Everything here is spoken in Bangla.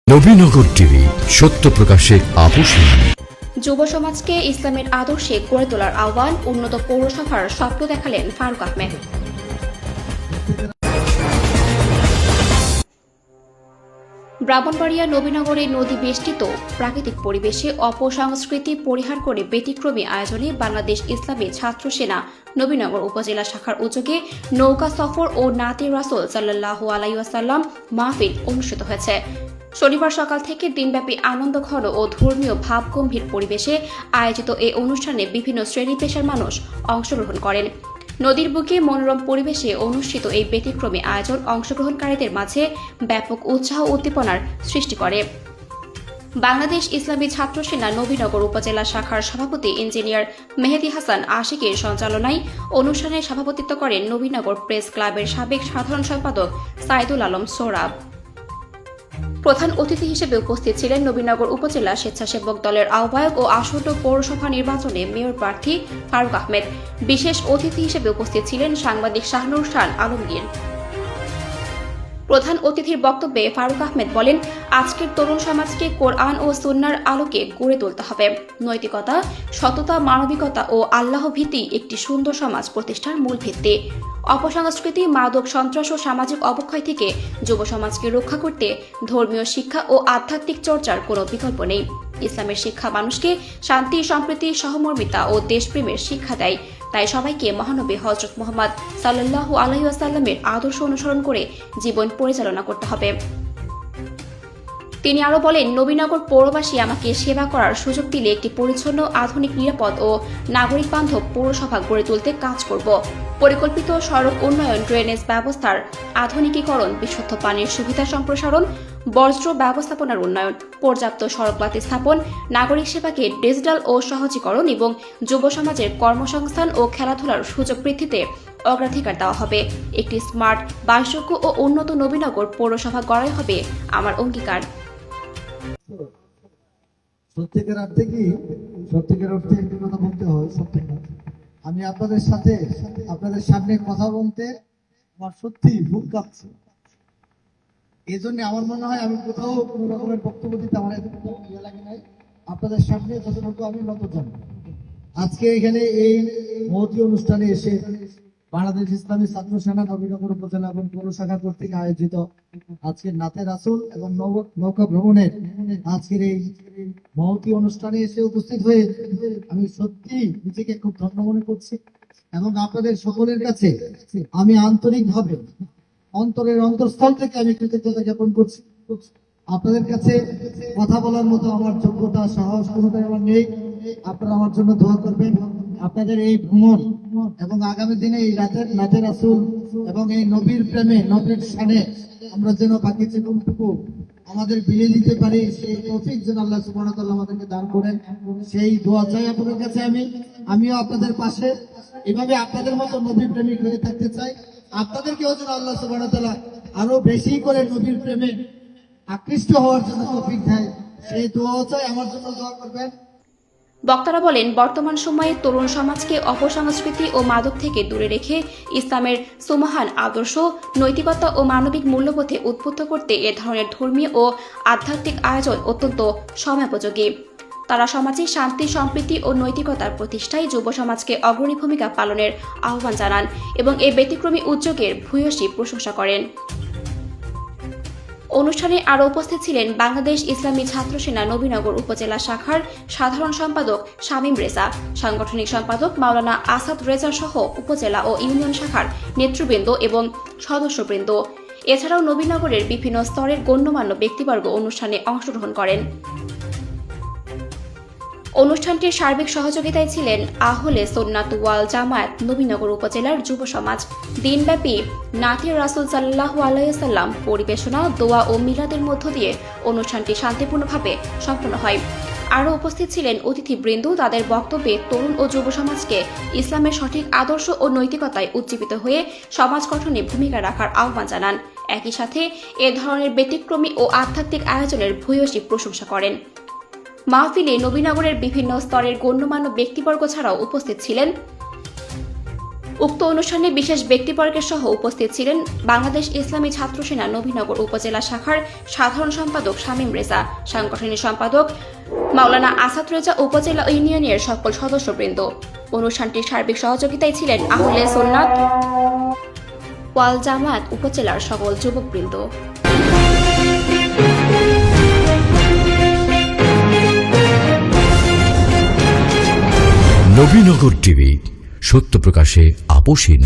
নবীনগর টিভি, সত্য প্রকাশে আপোষহীন। যুব সমাজকে ইসলামের আদর্শে গড়ে তোলার আহ্বান, উন্নত পৌরসভার স্বপ্ন দেখালেন ফারুক আহমেদ। ব্রাহ্মণবাড়িয়া নবীনগরে নদী বেষ্টিত প্রাকৃতিক পরিবেশে অপসংস্কৃতি পরিহার করে ব্যতিক্রমী আয়োজনে বাংলাদেশ ইসলামী ছাত্র সেনা নবীনগর উপজেলা শাখার উদ্যোগে নৌকা সফর ও নাতে রাসূল সাল্লাল্লাহু আলাইহি ওয়াসাল্লাম মাহফিল অনুষ্ঠিত হয়েছে। শনিবার সকাল থেকে দিনব্যাপী আনন্দঘন ও ধর্মীয় ভাবগম্ভীর পরিবেশে আয়োজিত এই অনুষ্ঠানে বিভিন্ন শ্রেণী পেশার মানুষ অংশগ্রহণ করেন। নদীর বুকে মনোরম পরিবেশে অনুষ্ঠিত এই ব্যতিক্রমী আয়োজন অংশগ্রহণকারীদের মাঝে ব্যাপক উৎসাহ উদ্দীপনার সৃষ্টি করে। বাংলাদেশ ইসলামী ছাত্র সেনা নবীনগর উপজেলা শাখার সভাপতি ইঞ্জিনিয়ার মেহেদী হাসান আশিকের সঞ্চালনায় অনুষ্ঠানে সভাপতিত্ব করেন নবীনগর প্রেস ক্লাবের সাবেক সাধারণ সম্পাদক সাইদুল আলম সোহরাব। প্রধান অতিথি হিসেবে উপস্থিত ছিলেন নবীনগর উপজেলা স্বেচ্ছাসেবক দলের আহ্বায়ক ও আসন্ন পৌরসভা নির্বাচনে মেয়র প্রার্থী ফারুক আহমেদ। বিশেষ অতিথি হিসেবে উপস্থিত ছিলেন সাংবাদিক শাহনুর খান আলমগীর। প্রধান অতিথির বক্তব্যে ফারুক আহমেদ বলেন, আজকের তরুণ সমাজকে কোরআন ও সুন্নাহর আলোকে গড়ে তুলতে হবে। নৈতিকতা, সততা, মানবিকতা ও আল্লাহ ভীতি একটি সুন্দর সমাজ প্রতিষ্ঠার মূল ভিত্তি। অপসংস্কৃতি, মাদক, সন্ত্রাস ও সামাজিক অবক্ষয় থেকে যুব সমাজকে রক্ষা করতে ধর্মীয় শিক্ষা ও আধ্যাত্মিক চর্চার কোনো বিকল্প নেই। ইসলামের শিক্ষা মানুষকে শান্তি, সম্প্রীতি, সহমর্মিতা ও দেশপ্রেমের শিক্ষা দেয়। তাই সবাইকে মহানবী হযরত মুহাম্মদ সাল্লাল্লাহু আলাইহি ওয়াসাল্লামের আদর্শ অনুসরণ করে জীবন পরিচালনা করতে হবে। তিনি আরও বলেন, নবীনগর পৌরবাসী আমাকে সেবা করার সুযোগ দিলে একটি পরিচ্ছন্ন, আধুনিক, নিরাপদ ও নাগরিক বান্ধব পৌরসভা গড়ে তুলতে কাজ করব। পরিকল্পিত সড়ক উন্নয়ন, ড্রেনেজ ব্যবস্থার আধুনিকীকরণ, বিশুদ্ধ পানির সুবিধা সম্প্রসারণ, বর্জ্য ব্যবস্থাপনার উন্নয়ন, পর্যাপ্ত সড়কবাতি স্থাপন, নাগরিক সেবাকে ডিজিটাল ও সহজীকরণ এবং যুব সমাজের কর্মসংস্থান ও খেলাধুলার সুযোগ বৃদ্ধিতে অগ্রাধিকার দেওয়া হবে। একটি স্মার্ট, বাসযোগ্য ও উন্নত নবীনগর পৌরসভা গড়াই হবে আমার অঙ্গীকার। সত্যিকার অর্থে একটি কথা বলতে হয়। আমি আপনাদের সামনে কথা বলতে আমার সত্যি বুক কাঁপছে। এই জন্য আমার মনে হয় আমি কোথাও কোনো রকমের বক্তব্য দিতে আমার এতটুকু ইয়ে লাগে নাই। আপনাদের সামনে যতটুকু আমি নতজান। আজকে এখানে এই মহতী অনুষ্ঠানে এসে বাংলাদেশ ইসলামী ছাত্র সেনা নবীনগর উপজেলা এবং পৌর শাখা কর্তৃক আয়োজিত আজকের নাতে রাসূল এবং নৌকা ভ্রমণের আজকের এই মহতী অনুষ্ঠানে এসে উপস্থিত হয়ে আমি সত্যি নিজেকে খুব ধন্য মনে করছি এবং আপনাদের সকলের কাছে আমি আন্তরিকভাবে অন্তরের অন্তঃস্থল থেকে আমি কৃতজ্ঞতা জ্ঞাপন করছি। আপনাদের কাছে কথা বলার মতো আমার যোগ্যতা, সাহস কোনোটাই আমার নেই। আপনারা আমার জন্য দোয়া করবেন। আপনাদের এই ভ্রমণ এবং আগামী দিনে এই নাতে রাসূল এবং এই নবীর প্রেমে, নবীর শানে আমরা যেন বাকি জীবনটুকু আমাদের বিলিয়ে দিতে পারি, সেই তৌফিক যেন আল্লাহ সুবহানাহু ওয়া তাআলা আমাদেরকে দান করেন, সেই দোয়া চাই আপনাদের কাছে। আমিও আপনাদের পাশে এভাবে আপনাদের মতো নবী প্রেমিক হয়ে থাকতে চাই। আপনাদেরকেও যেন আল্লাহ সুবহানাহু ওয়া তাআলা আরো বেশি করে নবীর প্রেমে আকৃষ্ট হওয়ার জন্য তৌফিক দেয়, সেই দোয়াও চাই। আমার জন্য দোয়া করবেন। বক্তারা বলেন, বর্তমান সময়ে তরুণ সমাজকে অপসংস্কৃতি ও মাদক থেকে দূরে রেখে ইসলামের সুমহান আদর্শ, নৈতিকতা ও মানবিক মূল্যবোধে উদ্বুদ্ধ করতে এ ধরনের ধর্মীয় ও আধ্যাত্মিক আয়োজন অত্যন্ত সময়োপযোগী। তারা সমাজে শান্তি, সম্প্রীতি ও নৈতিকতার প্রতিষ্ঠায় যুব সমাজকে অগ্রণী ভূমিকা পালনের আহ্বান জানান এবং এই ব্যতিক্রমী উদ্যোগের ভূয়সী প্রশংসা করেন। অনুষ্ঠানে আরও উপস্থিত ছিলেন বাংলাদেশ ইসলামী ছাত্র সেনা নবীনগর উপজেলা শাখার সাধারণ সম্পাদক শামীম রেজা, সাংগঠনিক সম্পাদক মাওলানা আসাদ রেজা সহ উপজেলা ও ইউনিয়ন শাখার নেতৃবৃন্দ এবং সদস্যবৃন্দ। এছাড়াও নবীনগরের বিভিন্ন স্তরের গণ্যমান্য ব্যক্তিবর্গ অনুষ্ঠানে অংশগ্রহণ করেন। অনুষ্ঠানটির সার্বিক সহযোগিতায় ছিলেন আহলে সুন্নাত ওয়াল জামায়াত নবীনগর উপজেলার যুব সমাজ। দিনব্যাপী নাতে রাসূল সাল্লাল্লাহু আলাইহি ওয়াসাল্লাম পরিবেশনা, দোয়া ও মিলাদের মধ্য দিয়ে অনুষ্ঠানটি শান্তিপূর্ণভাবে সম্পন্ন হয়। আরও উপস্থিত ছিলেন অতিথিবৃন্দ। তাদের বক্তব্যে তরুণ ও যুব সমাজকে ইসলামের সঠিক আদর্শ ও নৈতিকতায় উজ্জীবিত হয়ে সমাজ গঠনে ভূমিকা রাখার আহ্বান জানান। একই সাথে এ ধরনের ব্যতিক্রমী ও আধ্যাত্মিক আয়োজনের ভূয়সী প্রশংসা করেন। মাহফিলে নবীনগরের বিভিন্ন স্তরের গণ্যমান্য ব্যক্তিবর্গ ছাড়াও উপস্থিত ছিলেন উক্ত অনুষ্ঠানে বিশেষ ব্যক্তিবর্গের সহ উপস্থিত ছিলেন বাংলাদেশ ইসলামী ছাত্র সেনা নবীনগর উপজেলা শাখার সাধারণ সম্পাদক শামীম রেজা, সাংগঠনিক সম্পাদক মাওলানা আসাদ রেজা, উপজেলা ইউনিয়নের সকল সদস্যবৃন্দ। অনুষ্ঠানটির সার্বিক সহযোগিতায় ছিলেন আহলে সুন্নাত ওয়াল জামাত উপজেলার সকল যুবকবৃন্দ। নবীনগর টিভি, সত্য প্রকাশে আপোষহীন।